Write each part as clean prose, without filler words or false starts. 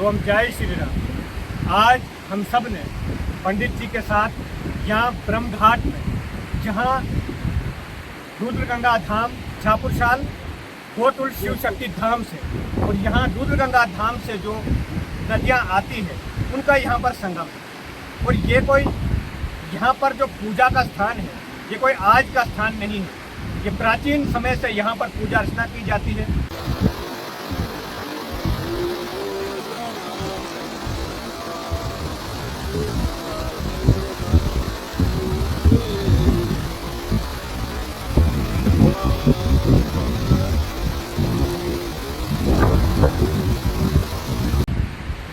ओम जय श्री राम। आज हम सब ने पंडित जी के साथ यहाँ ब्रह्म घाट में, जहाँ रुद्रगंगा धाम छापुरशाल कोटुल शिव शक्ति धाम से और यहाँ रुद्रगंगा धाम से जो नदियाँ आती है उनका यहाँ पर संगम है। और ये कोई यहाँ पर जो पूजा का स्थान है, ये कोई आज का स्थान नहीं है, ये प्राचीन समय से यहाँ पर पूजा अर्चना की जाती है।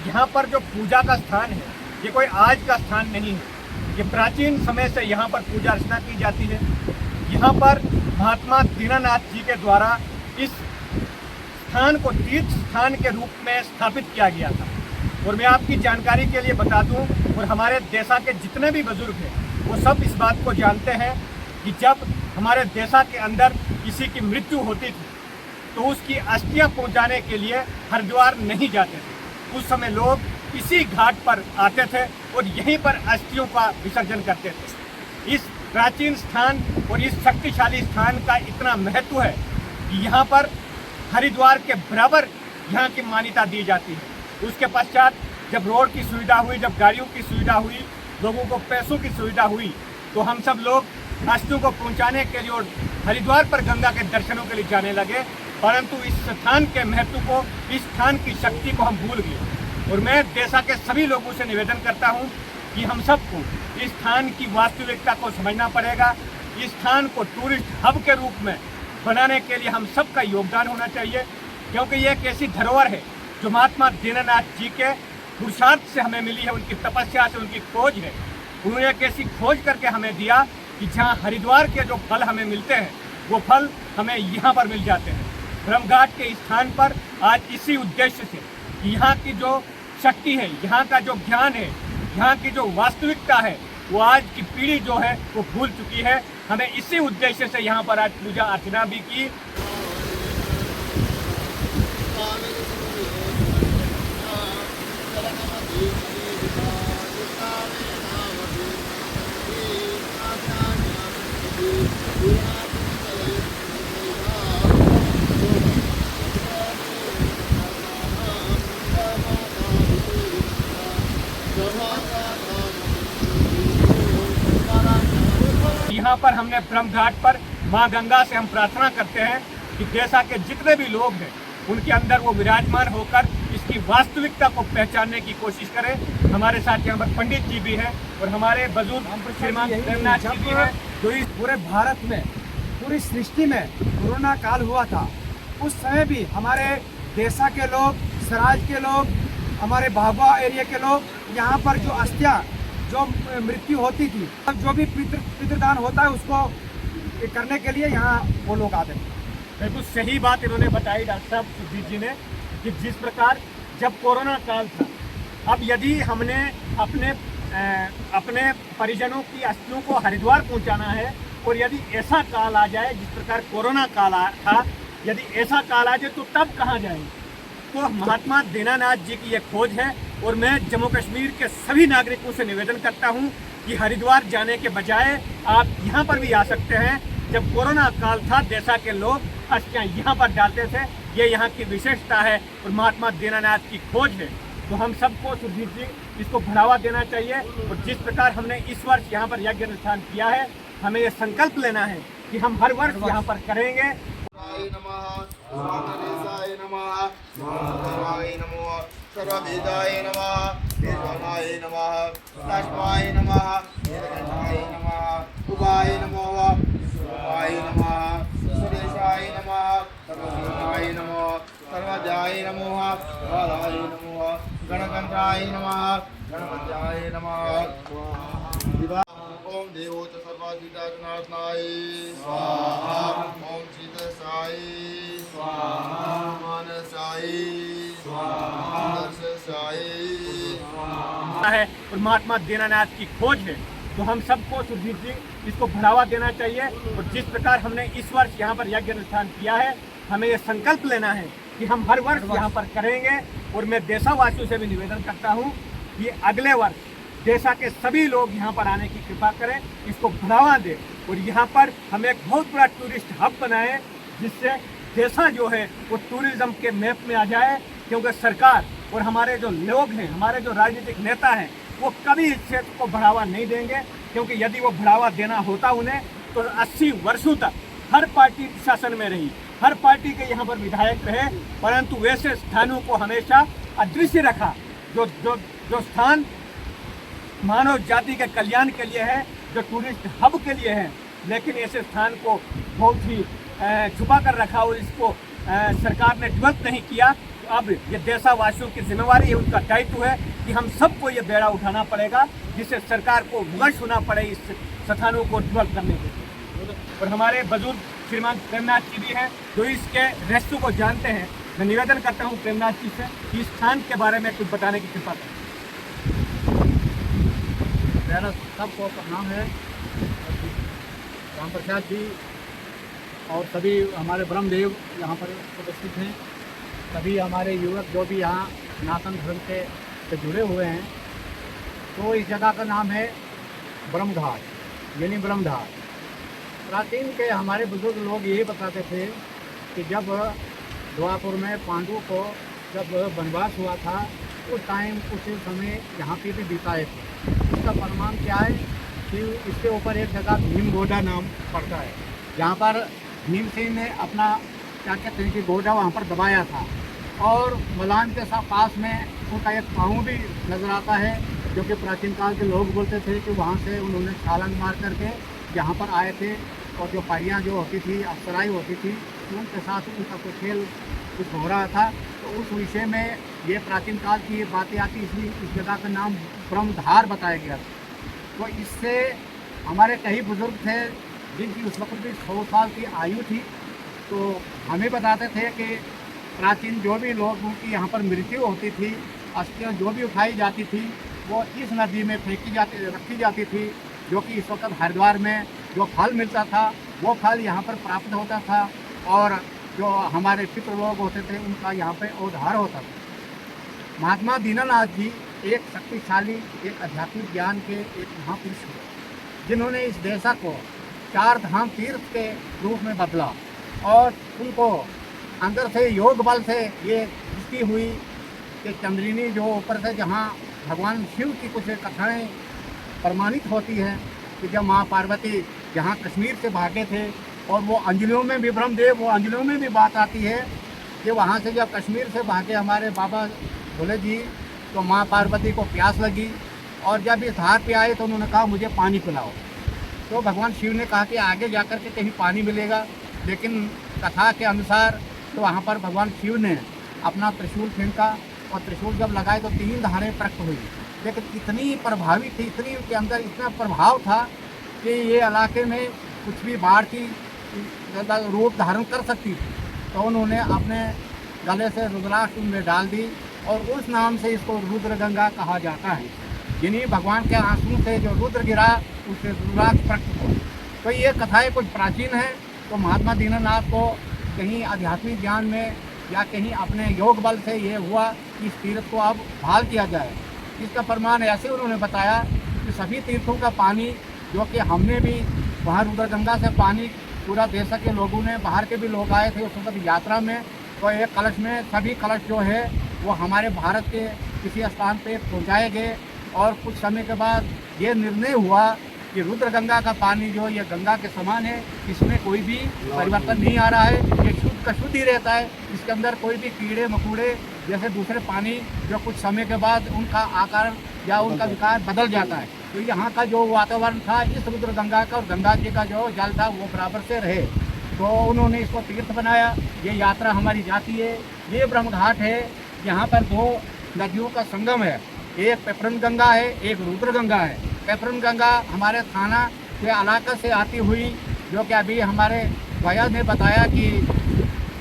यहाँ पर जो पूजा का स्थान है, ये कोई आज का स्थान नहीं है, ये प्राचीन समय से यहाँ पर पूजा अर्चना की जाती है। यहाँ पर महात्मा दीनानाथ जी के द्वारा इस स्थान को तीर्थ स्थान के रूप में स्थापित किया गया था। और मैं आपकी जानकारी के लिए बता दूं, और हमारे देशा के जितने भी बुजुर्ग हैं वो सब इस बात को जानते हैं कि जब हमारे देशा के अंदर किसी की मृत्यु होती थी तो उसकी अस्थियां पहुंचाने के लिए हरिद्वार नहीं जाते थे। उस समय लोग इसी घाट पर आते थे और यहीं पर अस्थियों का विसर्जन करते थे। इस प्राचीन स्थान और इस शक्तिशाली स्थान का इतना महत्व है कि यहाँ पर हरिद्वार के बराबर यहाँ की मान्यता दी जाती है। उसके पश्चात जब रोड की सुविधा हुई, जब गाड़ियों की सुविधा हुई, लोगों को पैसों की सुविधा हुई, तो हम सब लोग अस्थियों को पहुँचाने के लिए और हरिद्वार पर गंगा के दर्शनों के लिए जाने लगे। परंतु इस स्थान के महत्व को, इस स्थान की शक्ति को हम भूल गए। और मैं देशा के सभी लोगों से निवेदन करता हूं कि हम सबको इस स्थान की वास्तविकता को समझना पड़ेगा। इस स्थान को टूरिस्ट हब के रूप में बनाने के लिए हम सबका योगदान होना चाहिए, क्योंकि ये एक ऐसी धरोहर है जो महात्मा दीनानाथ जी के पुरुषार्थ से हमें मिली है, उनकी तपस्या से, उनकी खोज है। उन्होंने एक ऐसी खोज करके हमें दिया कि जहाँ हरिद्वार के जो फल हमें मिलते हैं वो फल हमें यहाँ पर मिल जाते हैं। ब्रह्म घाट के स्थान पर आज इसी उद्देश्य से कि यहाँ की जो शक्ति है, यहाँ का जो ज्ञान है, यहाँ की जो वास्तविकता है, वो आज की पीढ़ी जो है वो भूल चुकी है। हमें इसी उद्देश्य से यहाँ पर आज पूजा अर्चना भी की। यहाँ पर हमने ब्रह्म घाट पर माँ गंगा से हम प्रार्थना करते हैं कि देशा के जितने भी लोग हैं उनके अंदर वो विराजमान होकर इसकी वास्तविकता को पहचानने की कोशिश करें। हमारे साथ यहाँ पर पंडित जी भी हैं और हमारे बुजुर्ग श्रीमान देवनाथ जी भी हैं। तो इस पूरे भारत में, पूरी सृष्टि में कोरोना काल हुआ था, उस समय भी हमारे देशा के लोग, सराज के लोग, हमारे भागवा एरिया के लोग यहाँ पर जो अस्थियाँ, जो मृत्यु होती थी, जो भी पितृदान होता है उसको करने के लिए यहाँ वो लोग आते थे। बिल्कुल सही बात इन्होंने बताई डॉक्टर साहब सुजीत जी ने, कि जिस प्रकार जब कोरोना काल था, अब यदि हमने अपने परिजनों की अस्थियों को हरिद्वार पहुंचाना है और यदि ऐसा काल आ जाए जिस प्रकार कोरोना काल था, यदि ऐसा काल आ जाए तो तब कहाँ जाएंगे? तो महात्मा दीनानाथ जी की ये खोज है। और मैं जम्मू कश्मीर के सभी नागरिकों से निवेदन करता हूं कि हरिद्वार जाने के बजाय आप यहां पर भी आ सकते हैं। जब कोरोना काल था, देशा के लोग अस्थियां यहां पर डालते थे, ये यहाँ की विशेषता है और महात्मा दीनानाथ की खोज है। तो हम सबको, सुरजीत जी, इसको बढ़ावा देना चाहिए। और जिस प्रकार हमने इस वर्ष यहाँ पर यज्ञ अनुष्ठान किया है, हमें ये संकल्प लेना है कि हम हर वर्ष यहाँ पर करेंगे। सर्ववेदाय नमः, केशवाय नमः, लक्ष्माय नमः, नीलकंठाय नमः, उभाय नमः, विश्वाय नमः, सुरेशाय नमः, सर्वदेवाय नमः, सर्वजाय नमः, बालाय नमः, गणकंठाय नमः, गणपत्याय नमः। ओम देवो च सर्वाधिदात्मनाय स्वाहा, ओम शीतसाय स्वाहा, मानसाय है और महात्मा दीनानाथ की खोज है। तो हम सबको, सुरजीत जी, इसको बढ़ावा देना चाहिए। और जिस प्रकार हमने इस वर्ष यहाँ पर यज्ञ अनुष्ठान किया है, हमें ये संकल्प लेना है कि हम हर वर्ष यहाँ पर करेंगे। और मैं देशवासियों से भी निवेदन करता हूँ कि अगले वर्ष देशा के सभी लोग यहाँ पर आने की कृपा करें, इसको बढ़ावा दें और यहाँ पर हम एक बहुत बड़ा टूरिस्ट हब बनाएं, जिससे देशा जो है वो टूरिज्म के मैप में आ जाए। क्योंकि सरकार और हमारे जो लोग हैं, हमारे जो राजनीतिक नेता हैं, वो कभी इस क्षेत्र को बढ़ावा नहीं देंगे, क्योंकि यदि वो बढ़ावा देना होता उन्हें तो 80 वर्षों तक हर पार्टी शासन में रही, हर पार्टी के यहाँ पर विधायक रहे, परंतु वैसे स्थानों को हमेशा अदृश्य रखा जो स्थान मानव जाति के कल्याण के लिए है, जो टूरिस्ट हब के लिए है, लेकिन ऐसे स्थान को बहुत ही छुपा कर रखा और इसको सरकार ने डेवलप नहीं किया। तो अब ये देशवासियों की जिम्मेवारी है, उनका दायित्व है कि हम सबको ये बेड़ा उठाना पड़ेगा, जिससे सरकार को विमर्श होना पड़े इस स्थानों को डेवलप करने के लिए। और हमारे बुजुर्ग श्रीमान प्रेमनाथ जी भी हैं जो इसके रहस्यों को जानते हैं। मैं निवेदन करता हूँ प्रेमनाथ जी से कि इस स्थान के बारे में कुछ बताने की कृपा करें। मेरा सबको प्रणाम है। राम प्रसाद जी और सभी हमारे ब्रह्मदेव यहाँ पर उपस्थित हैं, सभी हमारे युवक जो भी यहाँ सनातन धर्म से जुड़े हुए हैं। तो इस जगह का नाम है ब्रह्मघाट यानी ब्रह्मधार। प्राचीन के हमारे बुजुर्ग लोग यही बताते थे कि जब द्वापर में पांडवों को जब वनवास हुआ था उस टाइम कुछ समय यहाँ पे भी बिताए थे। इसका प्रमाण क्या है कि इसके ऊपर एक जगह भीम गोडा नाम पड़ता है, जहाँ पर भीम सिंह ने अपना क्या कहते हैं कि गोडा वहाँ पर दबाया था। और मलान के साथ पास में उनका एक पाँव भी नज़र आता है, जो कि प्राचीन काल के लोग बोलते थे कि वहाँ से उन्होंने छलांग मार करके यहाँ पर आए थे। और जो परियाँ जो होती थी, अप्सराएं होती थी, उनके साथ उनका कोई खेल कुछ हो रहा था। तो उस विषय में ये प्राचीन काल की ये बातें आती, इसलिए इस जगह का नाम ब्रह्मधार बताया गया था। तो इससे हमारे कई बुजुर्ग थे जिनकी उस वक्त भी 100 साल की आयु थी, तो हमें बताते थे कि प्राचीन जो भी लोगों की यहाँ पर मृत्यु होती थी, अस्थियाँ जो भी उठाई जाती थी, वो इस नदी में रखी जाती थी, जो कि इस वक्त हरिद्वार में जो फल मिलता था वो फल यहाँ पर प्राप्त होता था। और जो हमारे पितृ लोग होते थे उनका यहाँ पे उद्धार होता था। महात्मा दीनानाथ जी एक शक्तिशाली, एक आध्यात्मिक ज्ञान के एक महापुरुष हुए, जिन्होंने इस देशा को 4 धाम तीर्थ के रूप में बदला। और उनको अंदर से योग बल से ये दृष्टि हुई कि चंद्रिनी जो ऊपर से जहाँ भगवान शिव की कुछ कथाएँ प्रमाणित होती है कि जब माँ पार्वती जहाँ कश्मीर से भागे थे, और वो अंजलियों में भी ब्रह्मदेव, वो अंजलियों में भी बात आती है कि वहाँ से जब कश्मीर से भागे हमारे बाबा भोले जी, तो माँ पार्वती को प्यास लगी और जब इस धार पे आए तो उन्होंने कहा मुझे पानी पिलाओ। तो भगवान शिव ने कहा कि आगे जाकर के कहीं पानी मिलेगा, लेकिन कथा के अनुसार तो वहाँ पर भगवान शिव ने अपना त्रिशूल फेंका और त्रिशूल जब लगाए तो 3 धारें प्रकट हुई। लेकिन इतनी प्रभावी थी, इतनी उनके अंदर इतना प्रभाव था कि ये इलाके में कुछ भी बाढ़ की रूप धारण कर सकती थी। तो उन्होंने अपने गले से रुद्राक्ष में डाल दी और उस नाम से इसको रुद्र गंगा कहा जाता है। जिन्हीं भगवान के आंसू से जो रुद्र गिरा उससे रुद्राक्ष प्रकट हुआ। तो ये कथाएं कुछ प्राचीन हैं। तो महात्मा दीनानाथ को कहीं आध्यात्मिक ज्ञान में या कहीं अपने योग बल से ये हुआ कि इस तीर्थ को अब बहाल किया जाए। इसका प्रमाण ऐसे उन्होंने बताया कि सभी तीर्थों का पानी जो कि हमने भी वहाँ रुद्र गंगा से पानी पूरा देश के लोगों ने, बाहर के भी लोग आए थे उस वक्त यात्रा में, तो एक कलश में सभी कलश जो है वो हमारे भारत के किसी स्थान पे पहुँचाए गए। और कुछ समय के बाद ये निर्णय हुआ कि रुद्र गंगा का पानी जो ये गंगा के समान है, इसमें कोई भी परिवर्तन नहीं आ रहा है, ये शुद्ध का शुद्ध ही रहता है। इसके अंदर कोई भी कीड़े मकोड़े जैसे दूसरे पानी जो कुछ समय के बाद उनका आकार या उनका विकार बदल जाता है। तो यहाँ का जो वातावरण था इस रुद्र गंगा का और गंगा जी का जो जल था वो बराबर से रहे। तो उन्होंने इसको तीर्थ बनाया। ये यात्रा हमारी जाती है। ये ब्रह्मघाट है, यहाँ पर 2 नदियों का संगम है, एक पेपरन गंगा है, एक रुद्र गंगा है। पेपरन गंगा हमारे थाना के इलाका से आती हुई, जो कि अभी हमारे भैया ने बताया कि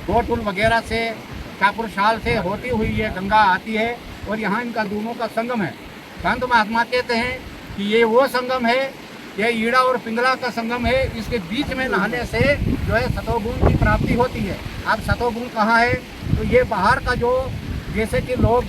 गोटुल वगैरह से, ठाकुर शाल से होती हुई ये गंगा आती है और यहाँ इनका दोनों का संगम है। संत महात्मा कहते हैं कि ये वो संगम है, ये ईड़ा और पिंगला का संगम है। इसके बीच में नहाने से जो है सतोगुण की प्राप्ति होती है। अब सतोगुण कहाँ है? तो ये बाहर का जो जैसे कि लोग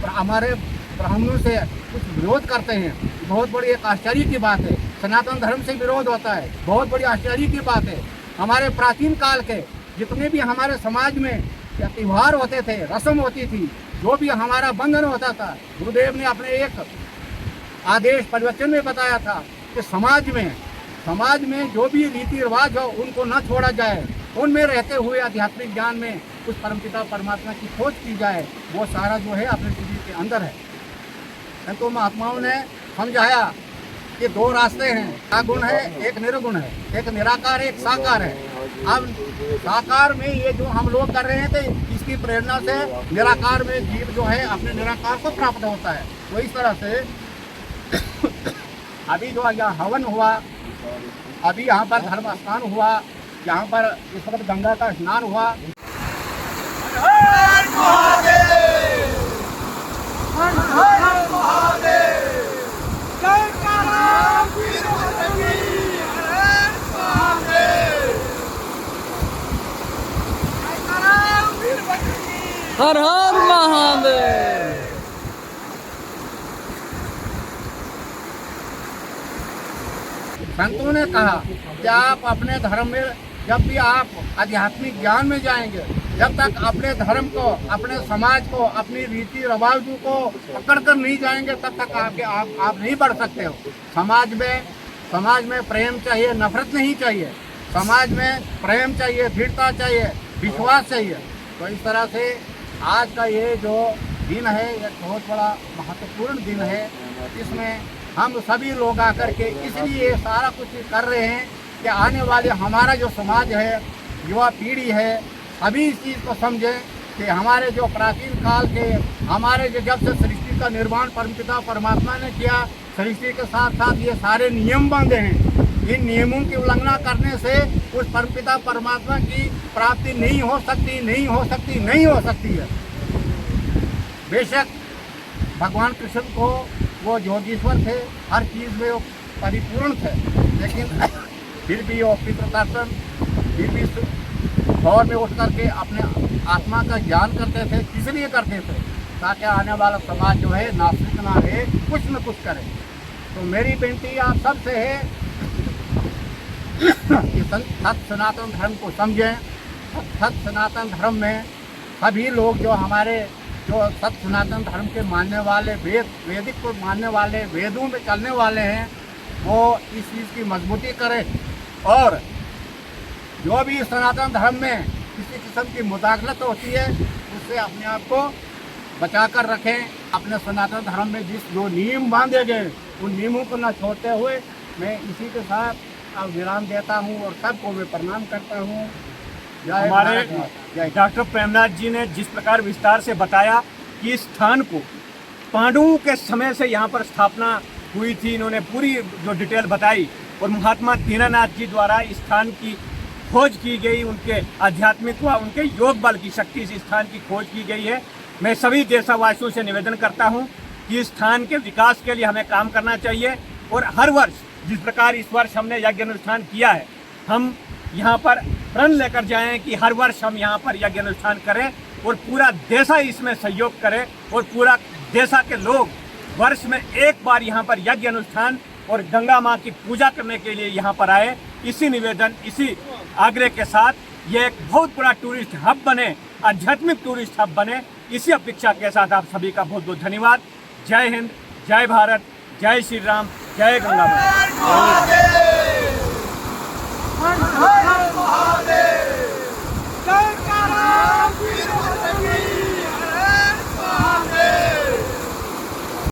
हमारे ब्राह्मणों से कुछ विरोध करते हैं, बहुत बड़ी एक आश्चर्य की बात है। सनातन धर्म से विरोध होता है, बहुत बड़ी आश्चर्य की बात है। हमारे प्राचीन काल के जितने भी हमारे समाज में त्यौहार होते थे, रस्म होती थी, जो भी हमारा बंधन होता था, गुरुदेव ने अपने एक आदेश प्रवचन में बताया था कि समाज में जो भी रीति रिवाज हो उनको न छोड़ा जाए, उनमें रहते हुए आध्यात्मिक ज्ञान में उस परमपिता परमात्मा की खोज की जाए। वो सारा जो है अपने शिविर के अंदर है। तो महात्माओं ने समझाया कि दो रास्ते हैं, सगुण है, एक निर्गुण है, एक निराकार है, एक साकार है। अब साकार में ये जो हम लोग कर रहे थे, इसकी प्रेरणा से निराकार में जीव जो है अपने निराकार को प्राप्त होता है। तो इस तरह से अभी जो यहाँ हवन हुआ, अभी यहाँ पर धर्म स्नान हुआ, यहाँ पर इस वक्त गंगा का स्नान हुआ। हर हर महादेव। संतों ने कहा कि आप अपने धर्म में जब भी आप आध्यात्मिक ज्ञान में जाएंगे, जब तक अपने धर्म को, अपने समाज को, अपनी रीति रिवाजों को पकड़ कर नहीं जाएंगे, तब तक आप नहीं बढ़ सकते हो। समाज में प्रेम चाहिए, नफरत नहीं चाहिए। समाज में प्रेम चाहिए, दृढ़ता चाहिए, विश्वास चाहिए। तो इस तरह से आज का ये जो दिन है, ये बहुत बड़ा महत्वपूर्ण दिन है। इसमें हम सभी लोग आकर के इसलिए सारा कुछ कर रहे हैं कि आने वाले हमारा जो समाज है, युवा पीढ़ी है, अभी इस चीज़ को समझें कि हमारे जो प्राचीन काल के, हमारे जो जब से सृष्टि का निर्माण परमपिता परमात्मा ने किया, सृष्टि के साथ साथ ये सारे नियम बांधे हैं। इन नियमों की उल्लंघना करने से उस परमपिता परमात्मा की प्राप्ति नहीं हो सकती है। बेशक भगवान कृष्ण को वो योगीश्वर थे, हर चीज़ में वो परिपूर्ण थे, लेकिन फिर भी वो पितृदर्शन, फिर भी दौर में उठ करके अपने आत्मा का ज्ञान करते थे। किस लिए करते थे? ताकि आने वाला समाज जो है नास्तिक ना रहे, कुछ न कुछ करे। तो मेरी बेनती आप सबसे है कि सत सनातन धर्म को समझें। सत सनातन धर्म में सभी लोग जो हमारे जो सत सनातन धर्म के मानने वाले, वैदिक को मानने वाले, वेदों में चलने वाले हैं, वो इस चीज़ की मजबूती करें और जो भी सनातन धर्म में किसी किस्म की मुदाखलत होती है उससे अपने आप को बचा कर रखें। अपने सनातन धर्म में जो नियम बांधे गए उन नियमों को न छोड़ते हुए मैं इसी के साथ अब विराम देता हूँ और सबको मैं प्रणाम करता हूँ। हमारे डॉक्टर प्रेमनाथ जी ने जिस प्रकार विस्तार से बताया कि इस स्थान को पांडवों के समय से यहाँ पर स्थापना हुई थी, इन्होंने पूरी जो डिटेल बताई और महात्मा दीनानाथ जी द्वारा इस स्थान की खोज की गई, उनके आध्यात्मिक व उनके योग बल की शक्ति से स्थान की खोज की गई है। मैं सभी देशवासियों से निवेदन करता हूँ कि इस स्थान के विकास के लिए हमें काम करना चाहिए और हर वर्ष जिस प्रकार इस वर्ष हमने यज्ञ अनुष्ठान किया है, हम यहाँ पर प्रण लेकर जाएं कि हर वर्ष हम यहाँ पर यज्ञ अनुष्ठान करें और पूरा देशा इसमें सहयोग करे और पूरा देशा के लोग वर्ष में एक बार यहाँ पर यज्ञ अनुष्ठान और गंगा माँ की पूजा करने के लिए यहाँ पर आए। इसी निवेदन, इसी आग्रह के साथ ये एक बहुत बड़ा टूरिस्ट हब बने, आध्यात्मिक टूरिस्ट हब बने, इसी अपेक्षा के साथ आप सभी का बहुत बहुत धन्यवाद। जय हिंद, जय भारत, जय श्री राम, जय गंगा माँ।